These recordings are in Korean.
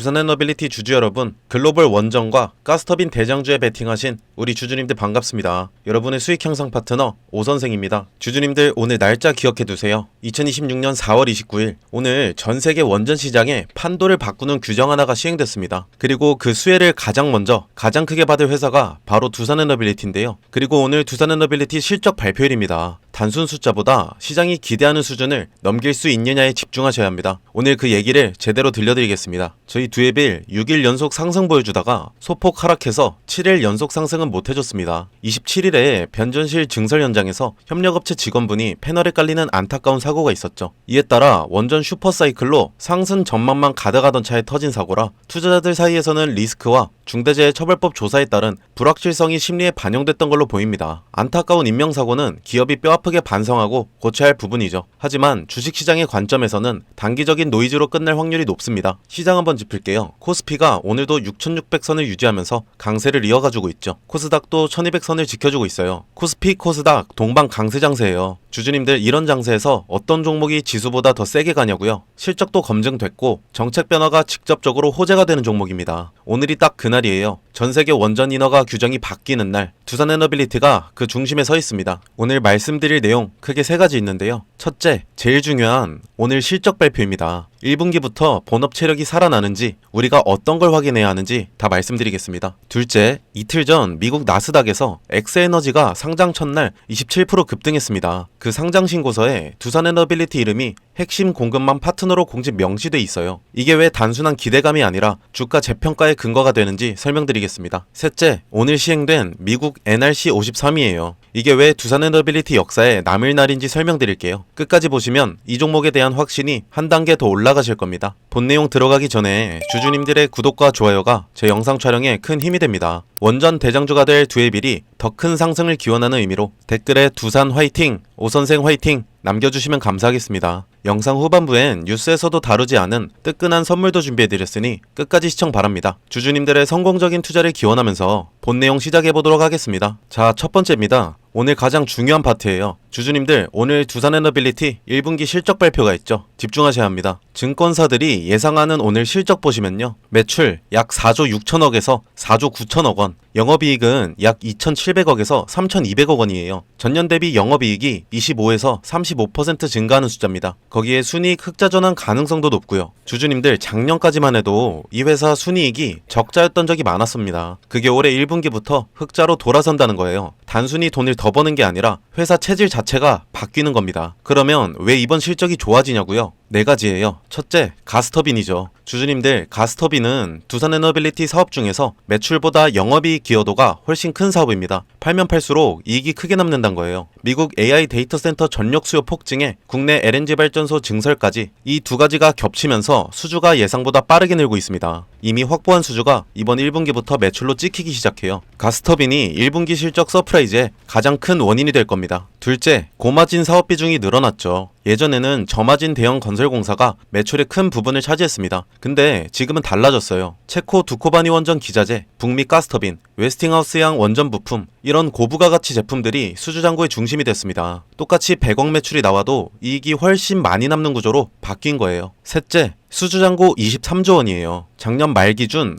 두산에너빌리티 주주 여러분, 글로벌 원전과 가스터빈 대장주에 베팅하신 우리 주주님들 반갑습니다. 여러분의 수익 형성 파트너 오선생입니다. 주주님들 오늘 날짜 기억해두세요. 2026년 4월 29일 오늘 전세계 원전 시장에 판도를 바꾸는 규정 하나가 시행됐습니다. 그리고 그 수혜를 가장 먼저 가장 크게 받을 회사가 바로 두산에너빌리티인데요. 그리고 오늘 두산에너빌리티 실적 발표일입니다. 단순 숫자보다 시장이 기대하는 수준을 넘길 수 있느냐에 집중하셔야 합니다. 오늘 그 얘기를 제대로 들려드리겠습니다. 저희 두에빌 6일 연속 상승 보여주다가 소폭 하락해서 7일 연속 상승은 못해줬습니다. 27일에 변전실 증설 현장에서 협력업체 직원분이 패널에 깔리는 안타까운 사고가 있었죠. 이에 따라 원전 슈퍼사이클로 상승 전망만 가득하던 차에 터진 사고라 투자자들 사이에서는 리스크와 중대재해처벌법 조사에 따른 불확실성이 심리에 반영됐던 걸로 보입니다. 안타까운 인명사고는 기업이 뼈아프게 반성하고 고쳐야 할 부분이죠. 하지만 주식시장의 관점에서는 단기적인 노이즈로 끝날 확률이 높습니다. 시장 한번 짚을게요. 코스피가 오늘도 6600선을 유지하면서 강세를 이어가주고 있죠. 코스닥도 1200선을 지켜주고 있어요. 코스피, 코스닥 동방 강세 장세예요. 주주님들 이런 장세에서 어떤 종목이 지수보다 더 세게 가냐고요? 실적도 검증됐고 정책 변화가 직접적으로 호재가 되는 종목입니다. 오늘이 딱 그날이에요. 전세계 원전 인허가 규정이 바뀌는 날 두산에너빌리티가 그 중심에 서 있습니다. 오늘 말씀드릴 내용 크게 세 가지 있는데요. 첫째, 제일 중요한 오늘 실적 발표입니다. 1분기부터 본업 체력이 살아나는지 우리가 어떤 걸 확인해야 하는지 다 말씀드리겠습니다. 둘째, 이틀 전 미국 나스닥에서 엑스에너지가 상장 첫날 27% 급등했습니다. 그 상장 신고서에 두산에너빌리티 이름이 핵심 공급망 파트너로 공식 명시돼 있어요. 이게 왜 단순한 기대감이 아니라 주가 재평가의 근거가 되는지 설명드리겠습니다. 셋째, 오늘 시행된 미국 NRC 53이에요. 이게 왜 두산에너빌리티 역사에 남을 날인지 설명드릴게요. 끝까지 보시면 이 종목에 대한 확신이 한 단계 더 올라가실 겁니다. 본 내용 들어가기 전에 주주님들의 구독과 좋아요가 제 영상 촬영에 큰 힘이 됩니다. 원전 대장주가 될 두에빌이 더 큰 상승을 기원하는 의미로 댓글에 두산 화이팅, 오선생 화이팅 남겨주시면 감사하겠습니다. 영상 후반부엔 뉴스에서도 다루지 않은 뜨끈한 선물도 준비해드렸으니 끝까지 시청 바랍니다. 주주님들의 성공적인 투자를 기원하면서 본 내용 시작해보도록 하겠습니다. 자, 첫 번째입니다. 오늘 가장 중요한 파트예요. 주주님들 오늘 두산에너빌리티 1분기 실적 발표가 있죠. 집중하셔야 합니다. 증권사들이 예상하는 오늘 실적 보시면요. 매출 약 4조 6천억에서 4조 9천억 원, 영업이익은 약 2,700억에서 3,200억 원이에요. 전년 대비 영업이익이 25에서 35% 증가하는 숫자입니다. 거기에 순이익 흑자 전환 가능성도 높고요. 주주님들 작년까지만 해도 이 회사 순이익이 적자였던 적이 많았습니다. 그게 올해 1분기부터 흑자로 돌아선다는 거예요. 단순히 돈을 더 버는 게 아니라 회사 체질 자체가 바뀌는 겁니다. 그러면 왜 이번 실적이 좋아지냐고요? 네 가지예요. 첫째, 가스터빈이죠. 주주님들, 가스터빈은 두산에너빌리티 사업 중에서 매출보다 영업이익 기여도가 훨씬 큰 사업입니다. 팔면 팔수록 이익이 크게 남는다는 거예요. 미국 AI 데이터 센터 전력 수요 폭증에 국내 LNG 발전소 증설까지 이 두 가지가 겹치면서 수주가 예상보다 빠르게 늘고 있습니다. 이미 확보한 수주가 이번 1분기부터 매출로 찍히기 시작해요. 가스터빈이 1분기 실적 서프라이즈의 가장 큰 원인이 될 겁니다. 둘째, 고마진 사업 비중이 늘어났죠. 예전에는 저마진 대형 건설공사가 매출의 큰 부분을 차지했습니다. 근데 지금은 달라졌어요. 체코 두코바니 원전 기자재, 북미 가스터빈, 웨스팅하우스양 원전 부품, 이런 고부가 가치 제품들이 수주잔고의 중심이 됐습니다. 똑같이 100억 매출이 나와도 이익이 훨씬 많이 남는 구조로 바뀐 거예요. 셋째, 수주잔고 23조 원이에요. 작년 말 기준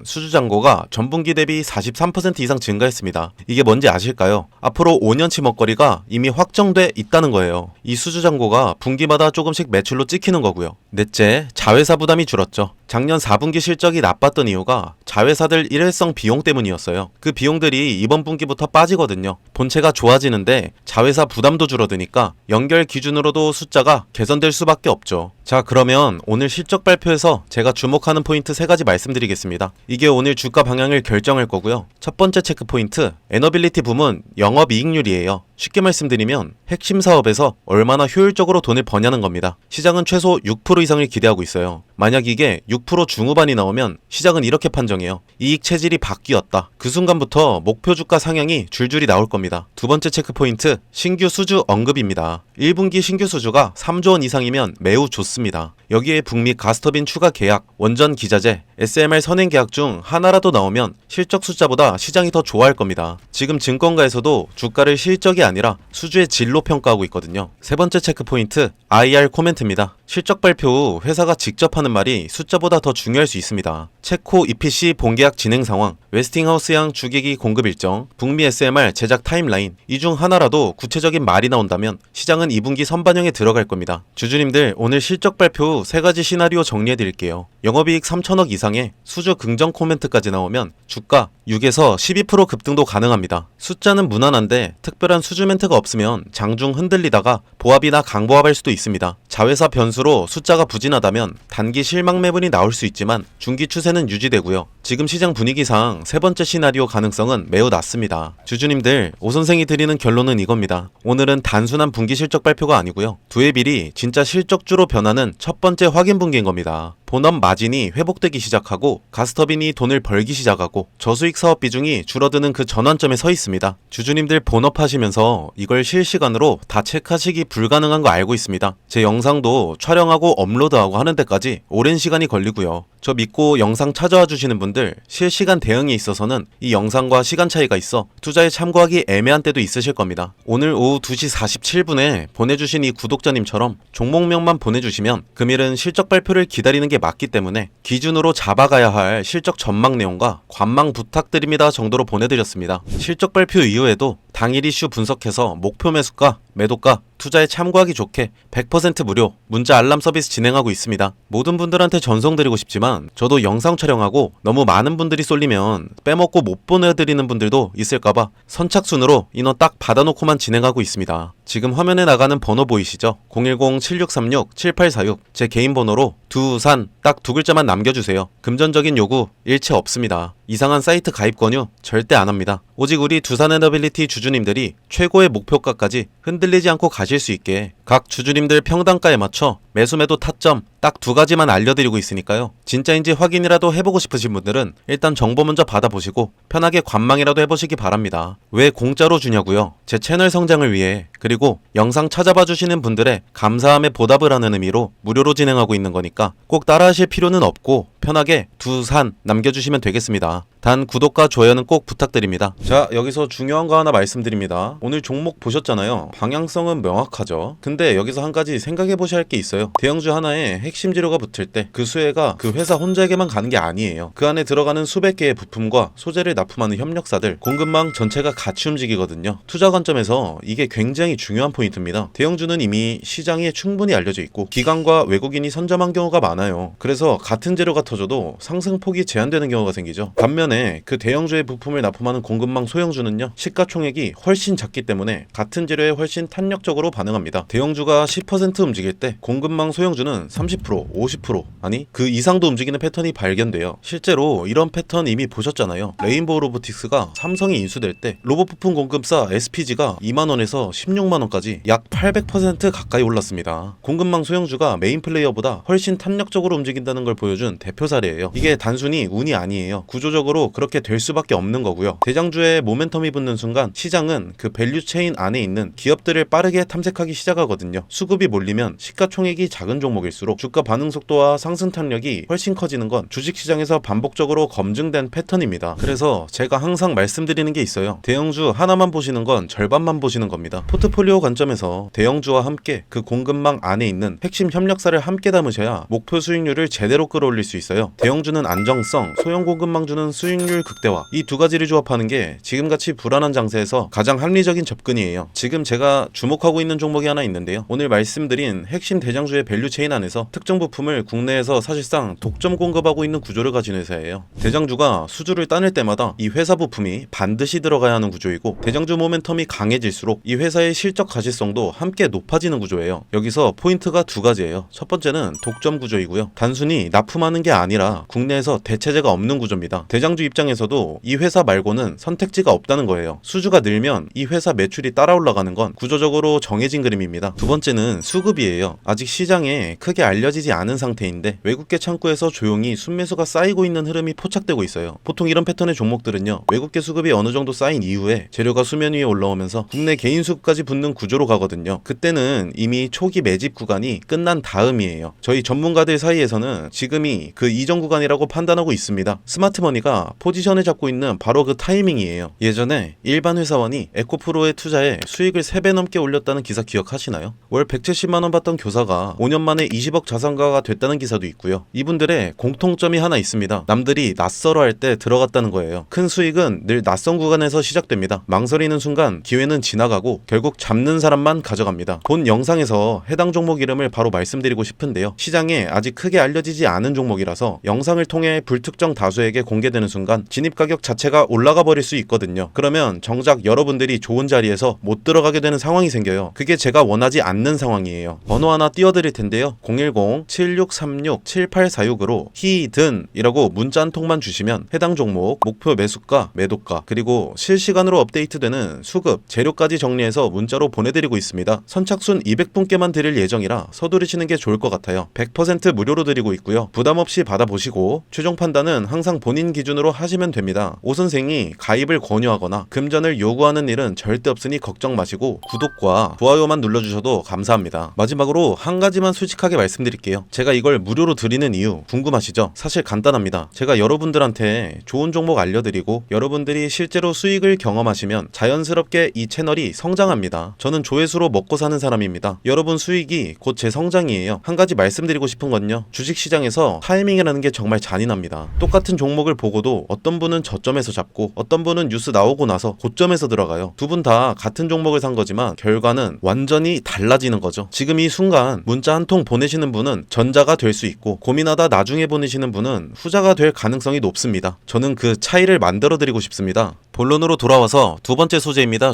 수주잔고가 전분기 대비 43% 이상 증가했습니다. 이게 뭔지 아실까요? 앞으로 5년치 먹거리가 이미 확정돼 있다는 거예요. 이 수주잔고가 분기마다 조금씩 매출로 찍히는 거고요. 넷째, 자회사 부담이 줄었죠. 작년 4분기 실적이 나빴던 이유가 자회사들 일회성 비용 때문이었어요. 그 비용들이 이번 분기부터 빠지거든요. 본체가 좋아지는데 자회사 부담도 줄어드니까 연결 기준으로도 숫자가 개선될 수밖에 없죠. 자, 그러면 오늘 실적 발표에서 제가 주목하는 포인트 3가지 말씀드리겠습니다. 이게 오늘 주가 방향을 결정할 거고요. 첫 번째 체크 포인트, 에너빌리티 부문 영업이익률이에요. 쉽게 말씀드리면 핵심 사업에서 얼마나 효율적으로 돈을 버냐는 겁니다. 시장은 최소 6% 이상을 기대하고 있어요. 만약 이게 6% 중후반이 나오면 시장은 이렇게 판정해요. 이익 체질이 바뀌었다. 그 순간부터 목표 주가 상향이 줄줄이 나올 겁니다. 두 번째 체크 포인트, 신규 수주 언급입니다. 1분기 신규 수주가 3조 원 이상이면 매우 좋습니다. 여기에 북미 가스터빈 추가 계약, 원전 기자재, SMR 선행 계약 중 하나라도 나오면 실적 숫자보다 시장이 더 좋아할 겁니다. 지금 증권가에서도 주가를 실적이 아니라 수주의 질로 평가하고 있거든요. 세 번째 체크 포인트, IR 코멘트입니다. 실적 발표 실제로 회사가 직접 하는 말이 숫자보다 더 중요할 수 있습니다. 체코 EPC 본계약 진행 상황, 웨스팅하우스양 주기기 공급 일정, 북미 SMR 제작 타임라인, 이 중 하나라도 구체적인 말이 나온다면 시장은 2분기 선반영에 들어갈 겁니다. 주주님들, 오늘 실적 발표 후 3가지 시나리오 정리해드릴게요. 영업이익 3천억 이상의 수주 긍정 코멘트까지 나오면 주가 6에서 12% 급등도 가능합니다. 숫자는 무난한데 특별한 수주 멘트가 없으면 장중 흔들리다가 보합이나 강보합할 수도 있습니다. 자회사 변수로 숫자가 부진하다면 단기 실망 매분이 나올 수 있지만 중기 추세는 유지되고요. 지금 시장 분위기상 3번째 시나리오 가능성은 매우 낮습니다. 주주님들, 오 선생이 드리는 결론은 이겁니다. 오늘은 단순한 분기 실적 발표가 아니고요. 두해빌이 진짜 실적주로 변하는 첫 번째 확인 분기인 겁니다. 본업 마진이 회복되기 시작하고 가스터빈이 돈을 벌기 시작하고 저수익 사업 비중이 줄어드는 그 전환점에 서 있습니다. 주주님들 본업하시면서 이걸 실시간으로 다 체크하시기 불가능한 거 알고 있습니다. 제 영상도 촬영하고 업로드하고 하는 데까지 오랜 시간이 걸리고요. 저 믿고 영상 찾아와 주시는 분들 실시간 대응에 있어서는 이 영상과 시간 차이가 있어 투자에 참고하기 애매한 때도 있으실 겁니다. 오늘 오후 2시 47분에 보내주신 이 구독자님처럼 종목명만 보내주시면 금일은 실적 발표를 기다리는 게 맞기 때문에 기준으로 잡아가야 할 실적 전망 내용과 관망 부탁드립니다 정도로 보내드렸습니다. 실적 발표 이후에도 당일 이슈 분석해서 목표 매수가, 매도가, 투자에 참고하기 좋게 100% 무료 문자 알람 서비스 진행하고 있습니다. 모든 분들한테 전송드리고 싶지만 저도 영상 촬영하고 너무 많은 분들이 쏠리면 빼먹고 못 보내드리는 분들도 있을까봐 선착순으로 인원 딱 받아놓고만 진행하고 있습니다. 지금 화면에 나가는 번호 보이시죠? 010-7636-7846 제 개인 번호로 두산 딱 2글자만 남겨주세요. 금전적인 요구 일체 없습니다. 이상한 사이트 가입 권유 절대 안합니다. 오직 우리 두산에너빌리티 주주님들이 최고의 목표가까지 흔들리지 않고 가실 수 있게 각 주주님들 평단가에 맞춰 매수매도 타점 딱 2가지만 알려드리고 있으니까요. 진짜인지 확인이라도 해보고 싶으신 분들은 일단 정보 먼저 받아보시고 편하게 관망이라도 해보시기 바랍니다. 왜 공짜로 주냐고요? 제 채널 성장을 위해, 그리고 영상 찾아봐 주시는 분들의 감사함에 보답을 하는 의미로 무료로 진행하고 있는 거니까 꼭 따라하실 필요는 없고 편하게 두산 남겨주시면 되겠습니다. 단 구독과 좋아요는 꼭 부탁드립니다. 자, 여기서 중요한 거 하나 말씀드립니다. 오늘 종목 보셨잖아요. 방향성은 명확하죠. 근데 여기서 한 가지 생각해 보셔야 할 게 있어요. 대형주 하나에 핵심 재료가 붙을 때 그 수혜가 그 회사 혼자에게만 가는 게 아니에요. 그 안에 들어가는 수백 개의 부품과 소재를 납품하는 협력사들, 공급망 전체가 같이 움직이거든요. 투자 관점에서 이게 굉장히 중요한 포인트입니다. 대형주는 이미 시장에 충분히 알려져 있고 기관과 외국인이 선점한 경우가 많아요. 그래서 같은 재료가 터져도 상승폭이 제한되는 경우가 생기죠. 반면에 그 대형주의 부품을 납품하는 공급망 소형주는요, 시가총액이 훨씬 작기 때문에 같은 재료에 훨씬 탄력적으로 반응합니다. 대형주가 10% 움직일 때 공급망 소형주는 30%, 50% 아니 그 이상도 움직이는 패턴이 발견돼요. 실제로 이런 패턴 이미 보셨잖아요. 레인보우 로보틱스가 삼성이 인수될 때 로봇 부품 공급사 SPG가 2만원에서 16만원까지 약 800% 가까이 올랐습니다. 공급망 소형주가 메인 플레이어보다 훨씬 탄력적으로 움직인다는 걸 보여준 대표 사례예요. 이게 단순히 운이 아니에요. 구조적으로 그렇게 될 수밖에 없는 거고요. 대장주에 모멘텀이 붙는 순간 시장은 그 밸류체인 안에 있는 기업들을 빠르게 탐색하기 시작하거든요. 수급이 몰리면 시가총액이 작은 종목일수록 주가 반응 속도와 상승 탄력이 훨씬 커지는 건 주식시장에서 반복적으로 검증된 패턴입니다. 그래서 제가 항상 말씀드리는 게 있어요. 대형주 하나만 보시는 건 절반만 보시는 겁니다. 포트폴리오 관점에서 대형주와 함께 그 공급망 안에 있는 핵심 협력사를 함께 담으셔야 목표 수익률을 제대로 끌어올릴 수 있어요. 대형주는 안정성, 소형 공급망주는 수익률 극대화, 이 2가지를 조합하는 게 지금같이 불안한 장세에서 가장 합리적인 접근이에요. 지금 제가 주목하고 있는 종목이 하나 있는데요. 오늘 말씀드린 핵심 대장주의 밸류체인 안에서 특정 부품을 국내에서 사실상 독점 공급하고 있는 구조를 가진 회사예요. 대장주가 수주를 따낼 때마다 이 회사 부품이 반드시 들어가야 하는 구조이고, 대장주 모멘텀이 강해질수록 이 회사의 실적 가시성도 함께 높아지는 구조예요. 여기서 포인트가 2가지예요. 첫 번째는 독점 구조이고요. 단순히 납품하는 게 아니라 국내에서 대체제가 없는 구조입니다. 대장주 입장에서도 이 회사 말고는 선택지가 없다는 거예요. 수주가 늘면 이 회사 매출이 따라 올라가는 건 구조적으로 정해진 그림입니다. 두 번째는 수급이에요. 아직 시장에 크게 알려지지 않은 상태인데 외국계 창구에서 조용히 순매수가 쌓이고 있는 흐름이 포착되고 있어요. 보통 이런 패턴의 종목들은요, 외국계 수급이 어느 정도 쌓인 이후에 재료가 수면 위에 올라오면서 국내 개인 수급까지 붙는 구조로 가거든요. 그때는 이미 초기 매집 구간이 끝난 다음이에요. 저희 전문가들 사이에서는 지금이 그 이전 구간이라고 판단하고 있습니다. 스마트머니가 주가가 포지션을 잡고 있는 바로 그 타이밍이에요. 예전에 일반 회사원이 에코프로에 투자해 수익을 3배 넘게 올렸다는 기사 기억하시나요? 월 170만원 받던 교사가 5년 만에 20억 자산가가 됐다는 기사도 있고요. 이분들의 공통점이 하나 있습니다. 남들이 낯설어 할 때 들어갔다는 거예요. 큰 수익은 늘 낯선 구간에서 시작됩니다. 망설이는 순간 기회는 지나가고 결국 잡는 사람만 가져갑니다. 본 영상에서 해당 종목 이름을 바로 말씀드리고 싶은데요. 시장에 아직 크게 알려지지 않은 종목이라서 영상을 통해 불특정 다수에게 공개되는 순간 진입 가격 자체가 올라가 버릴 수 있거든요. 그러면 정작 여러분들이 좋은 자리에서 못 들어가게 되는 상황이 생겨요. 그게 제가 원하지 않는 상황이에요. 번호 하나 띄워드릴 텐데요. 010-7636-7846으로 히든이라고 문자 한 통만 주시면 해당 종목 목표 매수가, 매도가, 그리고 실시간으로 업데이트되는 수급, 재료까지 정리해서 문자로 보내드리고 있습니다. 선착순 200분께만 드릴 예정이라 서두르시는 게 좋을 것 같아요. 100% 무료로 드리고 있고요. 부담 없이 받아보시고 최종 판단은 항상 본인 기준으로 하시면 됩니다. 오 선생이 가입을 권유하거나 금전을 요구하는 일은 절대 없으니 걱정 마시고 구독과 좋아요만 눌러주셔도 감사합니다. 마지막으로 한 가지만 솔직하게 말씀드릴게요. 제가 이걸 무료로 드리는 이유 궁금하시죠? 사실 간단합니다. 제가 여러분들한테 좋은 종목 알려드리고 여러분들이 실제로 수익을 경험하시면 자연스럽게 이 채널이 성장합니다. 저는 조회수로 먹고 사는 사람입니다. 여러분 수익이 곧 제 성장이에요. 한 가지 말씀드리고 싶은 건요. 주식시장에서 타이밍이라는 게 정말 잔인합니다. 똑같은 종목을 보고도 어떤 분은 저점에서 잡고 어떤 분은 뉴스 나오고 나서 고점에서 들어가요. 두 분 다 같은 종목을 산 거지만 결과는 완전히 달라지는 거죠. 지금 이 순간 문자 한 통 보내시는 분은 전자가 될 수 있고 고민하다 나중에 보내시는 분은 후자가 될 가능성이 높습니다. 저는 그 차이를 만들어 드리고 싶습니다. 본론으로 돌아와서 두 번째 소재입니다.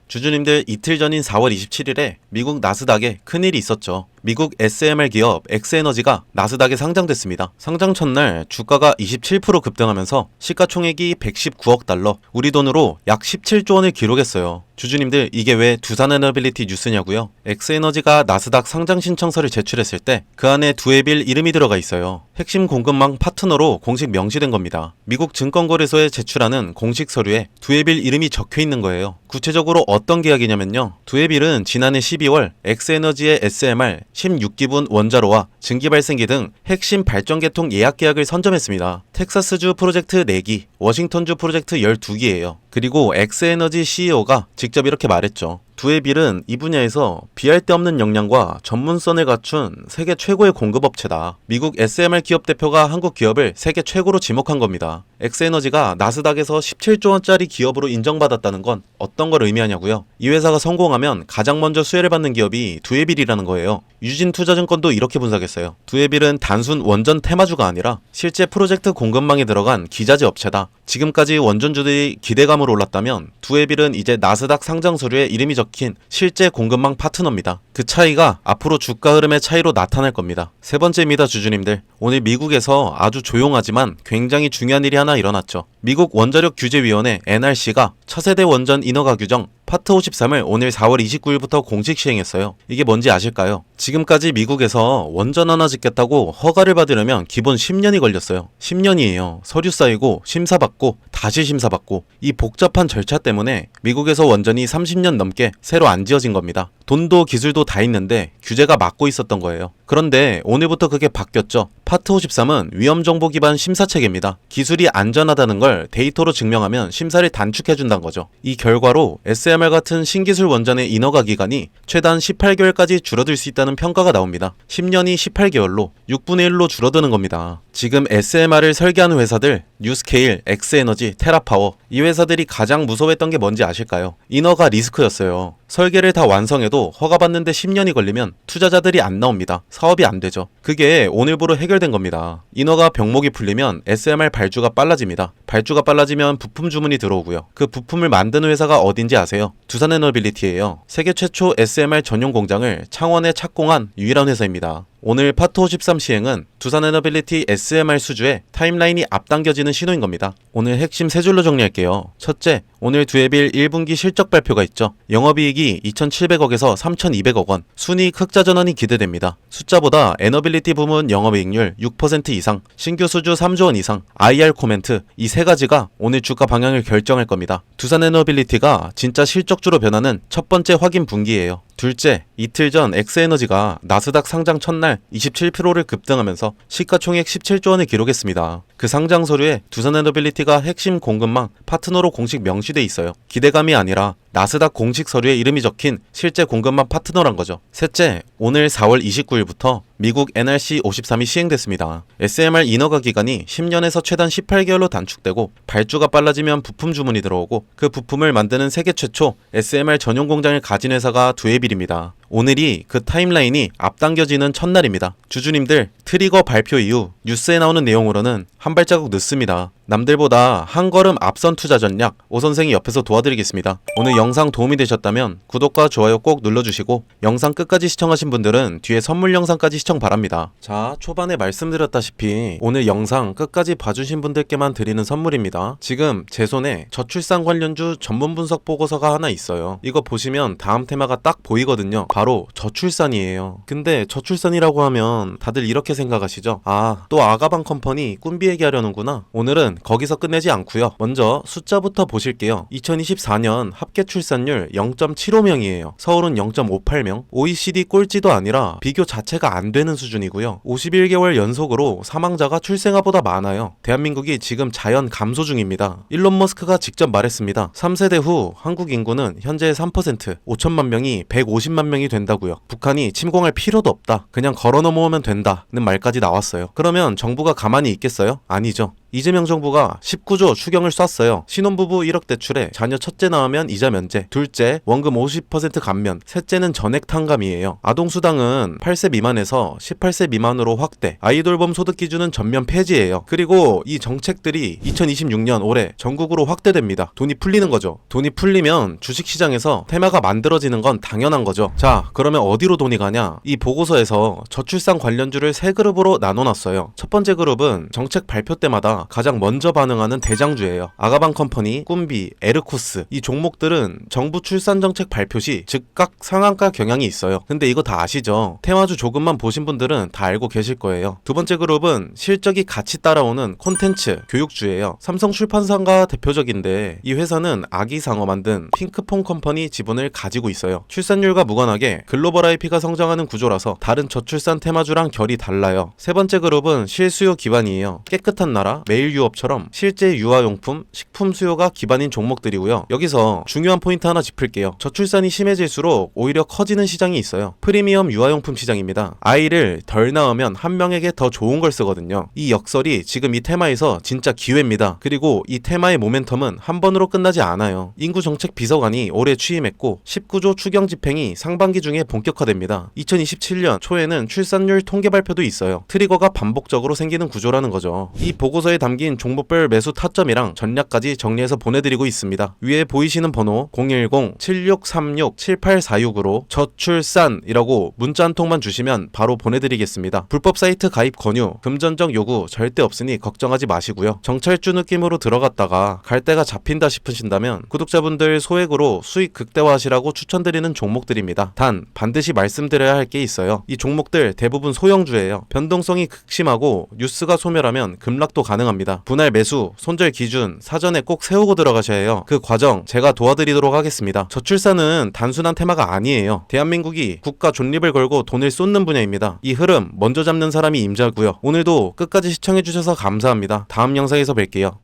주주님들 이틀 전인 4월 27일에 미국 나스닥에 큰일이 있었죠. 미국 SMR 기업 엑스에너지가 나스닥에 상장됐습니다. 상장 첫날 주가가 27% 급등하면서 시가총액이 119억 달러, 우리 돈으로 약 17조 원을 기록했어요. 주주님들 이게 왜 두산에너빌리티 뉴스냐고요? 엑스에너지가 나스닥 상장 신청서를 제출했을 때 그 안에 두에빌 이름이 들어가 있어요. 핵심 공급망 파트너로 공식 명시된 겁니다. 미국 증권거래소에 제출하는 공식 서류에 두에빌 이름이 적혀 있는 거예요. 구체적으로 어떤 계약이냐면요. 두에빌은 지난해 12월 엑스에너지의 SMR 16기분 원자로와 증기발생기 등 핵심 발전계통 예약 계약을 선점했습니다. 텍사스주 프로젝트 4기, 워싱턴주 프로젝트 12기예요. 그리고 엑스에너지 CEO가 직접 이렇게 말했죠. 두에빌은 이 분야에서 비할 데 없는 역량과 전문성을 갖춘 세계 최고의 공급업체다. 미국 SMR 기업 대표가 한국 기업을 세계 최고로 지목한 겁니다. 엑스에너지가 나스닥에서 17조 원짜리 기업으로 인정받았다는 건 어떤 걸 의미하냐고요? 이 회사가 성공하면 가장 먼저 수혜를 받는 기업이 두에빌이라는 거예요. 유진투자증권도 이렇게 분석했어요. 두에빌은 단순 원전 테마주가 아니라 실제 프로젝트 공급망에 들어간 기자재 업체다. 지금까지 원전주들이 기대감으로 올랐다면 두에빌은 이제 나스닥 상장 서류에 이름이 적힌 실제 공급망 파트너입니다. 그 차이가 앞으로 주가 흐름의 차이로 나타날 겁니다. 세 번째입니다. 주주님들, 오늘 미국에서 아주 조용하지만 굉장히 중요한 일이 하나 일어났죠. 미국 원자력 규제위원회 NRC가 차세대 원전 인허가 규정 파트 53을 오늘 4월 29일부터 공식 시행했어요. 이게 뭔지 아실까요? 지금까지 미국에서 원전 하나 짓겠다고 허가를 받으려면 기본 10년이 걸렸어요. 10년이에요. 서류 쌓이고 심사받고 다시 심사받고, 이 복잡한 절차 때문에 미국에서 원전이 30년 넘게 새로 안 지어진 겁니다. 돈도 기술도 다 있는데 규제가 막고 있었던 거예요. 그런데 오늘부터 그게 바뀌었죠. 파트 53은 위험정보 기반 심사체계입니다. 기술이 안전하다는 걸 데이터로 증명하면 심사를 단축해준다는 거죠. 이 결과로 SMR 같은 신기술 원전의 인허가 기간이 최단 18개월까지 줄어들 수 있다는 평가가 나옵니다. 10년이 18개월로 6분의 1로 줄어드는 겁니다. 지금 SMR을 설계하는 회사들, 뉴스케일, 엑스에너지, 테라파워, 이 회사들이 가장 무서워했던 게 뭔지 아실까요? 인허가 리스크였어요. 설계를 다 완성해도 허가받는데 10년이 걸리면 투자자들이 안 나옵니다. 사업이 안 되죠. 그게 오늘부로 해결된 겁니다. 인허가 병목이 풀리면 SMR 발주가 빨라집니다. 발주가 빨라지면 부품 주문이 들어오고요. 그 부품을 만드는 회사가 어딘지 아세요? 두산에너빌리티예요. 세계 최초 SMR 전용 공장을 창원에 착공한 유일한 회사입니다. 오늘 파트 53 시행은 두산에너빌리티 SMR 수주에 타임라인이 앞당겨지는 신호인 겁니다. 오늘 핵심 세 줄로 정리할게요. 첫째, 오늘 두에빌 1분기 실적 발표가 있죠. 영업이익이 2,700억에서 3,200억 원, 순이익 흑자 전환이 기대됩니다. 숫자보다 에너빌리티 부문 영업이익률 6% 이상, 신규 수주 3조 원 이상, IR 코멘트 이 세 가지가 오늘 주가 방향을 결정할 겁니다. 두산에너빌리티가 진짜 실적주로 변하는 첫 번째 확인 분기예요. 둘째, 이틀 전 엑스에너지가 나스닥 상장 첫날 27%를 급등하면서 시가총액 17조 원을 기록했습니다. 그 상장 서류에 두산에너빌리티가 핵심 공급망 파트너로 공식 명시돼 있어요. 기대감이 아니라 나스닥 공식 서류에 이름이 적힌 실제 공급망 파트너란 거죠. 셋째, 오늘 4월 29일부터 미국 NRC 53이 시행됐습니다. SMR 인허가 기간이 10년에서 최단 18개월로 단축되고 발주가 빨라지면 부품 주문이 들어오고 그 부품을 만드는 세계 최초 SMR 전용 공장을 가진 회사가 두에빌입니다. 오늘이 그 타임라인이 앞당겨지는 첫날입니다. 주주님들, 트리거 발표 이후 뉴스에 나오는 내용으로는 한 발자국 늦습니다. 남들보다 한 걸음 앞선 투자 전략 오선생이 옆에서 도와드리겠습니다. 오늘 영상 도움이 되셨다면 구독과 좋아요 꼭 눌러주시고 영상 끝까지 시청하신 분들은 뒤에 선물 영상까지 시청 바랍니다. 자, 초반에 말씀드렸다시피 오늘 영상 끝까지 봐주신 분들께만 드리는 선물입니다. 지금 제 손에 저출산 관련주 전문 분석 보고서가 하나 있어요. 이거 보시면 다음 테마가 딱 보이거든요. 바로 저출산이에요. 근데 저출산이라고 하면 다들 이렇게 생각하시죠? 아, 또 아가방 컴퍼니 꾼비 얘기하려는구나. 오늘은 거기서 끝내지 않고요. 먼저 숫자부터 보실게요. 2024년 합계 출산율 0.75명이에요. 서울은 0.58명. OECD 꼴찌도 아니라 비교 자체가 안 되는 수준이고요. 51개월 연속으로 사망자가 출생아보다 많아요. 대한민국이 지금 자연 감소 중입니다. 일론 머스크가 직접 말했습니다. 3세대 후 한국 인구는 현재 3%, 5천만 명이 150만 명이 된다고요. 북한이 침공할 필요도 없다. 그냥 걸어 넘어오면 된다는 말까지 나왔어요. 그러면 정부가 가만히 있겠어요? 아니죠. 이재명 정부가 19조 추경을 쐈어요. 신혼부부 1억 대출에 자녀 첫째 낳으면 이자 면제, 둘째 원금 50% 감면, 셋째는 전액 탕감이에요. 아동수당은 8세 미만에서 18세 미만으로 확대, 아이돌봄 소득 기준은 전면 폐지예요. 그리고 이 정책들이 2026년 올해 전국으로 확대됩니다. 돈이 풀리는 거죠. 돈이 풀리면 주식시장에서 테마가 만들어지는 건 당연한 거죠. 자, 그러면 어디로 돈이 가냐? 이 보고서에서 저출산 관련주를 세 그룹으로 나눠놨어요. 첫 번째 그룹은 정책 발표 때마다 가장 먼저 반응하는 대장주예요. 아가방 컴퍼니, 꾼비, 에르코스 이 종목들은 정부 출산 정책 발표 시 즉각 상한가 경향이 있어요. 근데 이거 다 아시죠? 테마주 조금만 보신 분들은 다 알고 계실 거예요. 두 번째 그룹은 실적이 같이 따라오는 콘텐츠, 교육주예요. 삼성출판사가 대표적인데 이 회사는 아기상어 만든 핑크퐁 컴퍼니 지분을 가지고 있어요. 출산율과 무관하게 글로벌 IP가 성장하는 구조라서 다른 저출산 테마주랑 결이 달라요. 세 번째 그룹은 실수요 기반이에요. 깨끗한 나라, 매일 유업처럼 실제 유아용품, 식품 수요가 기반인 종목들이고요. 여기서 중요한 포인트 하나 짚을게요. 저출산이 심해질수록 오히려 커지는 시장이 있어요. 프리미엄 유아용품 시장입니다. 아이를 덜 낳으면 한 명에게 더 좋은 걸 쓰거든요. 이 역설이 지금 이 테마에서 진짜 기회입니다. 그리고 이 테마의 모멘텀은 한 번으로 끝나지 않아요. 인구정책 비서관이 올해 취임했고 19조 추경 집행이 상반기 중에 본격화됩니다. 2027년 초에는 출산율 통계 발표도 있어요. 트리거가 반복적으로 생기는 구조라는 거죠. 이 보고서에 담긴 종목별 매수 타점이랑 전략까지 정리해서 보내드리고 있습니다. 위에 보이시는 번호 010-7636-7846으로 저출산이라고 문자 한 통만 주시면 바로 보내드리겠습니다. 불법 사이트 가입 권유, 금전적 요구 절대 없으니 걱정하지 마시고요. 정찰주 느낌으로 들어갔다가 갈 데가 잡힌다 싶으신다면 구독자분들 소액으로 수익 극대화하시라고 추천드리는 종목들입니다. 단 반드시 말씀드려야 할 게 있어요. 이 종목들 대부분 소형주예요. 변동성이 극심하고 뉴스가 소멸하면 급락도 가능합니다. 분할 매수, 손절 기준 사전에 꼭 세우고 들어가셔야 해요. 그 과정 제가 도와드리도록 하겠습니다. 저출산은 단순한 테마가 아니에요. 대한민국이 국가 존립을 걸고 돈을 쏟는 분야입니다. 이 흐름 먼저 잡는 사람이 임자고요. 오늘도 끝까지 시청해주셔서 감사합니다. 다음 영상에서 뵐게요.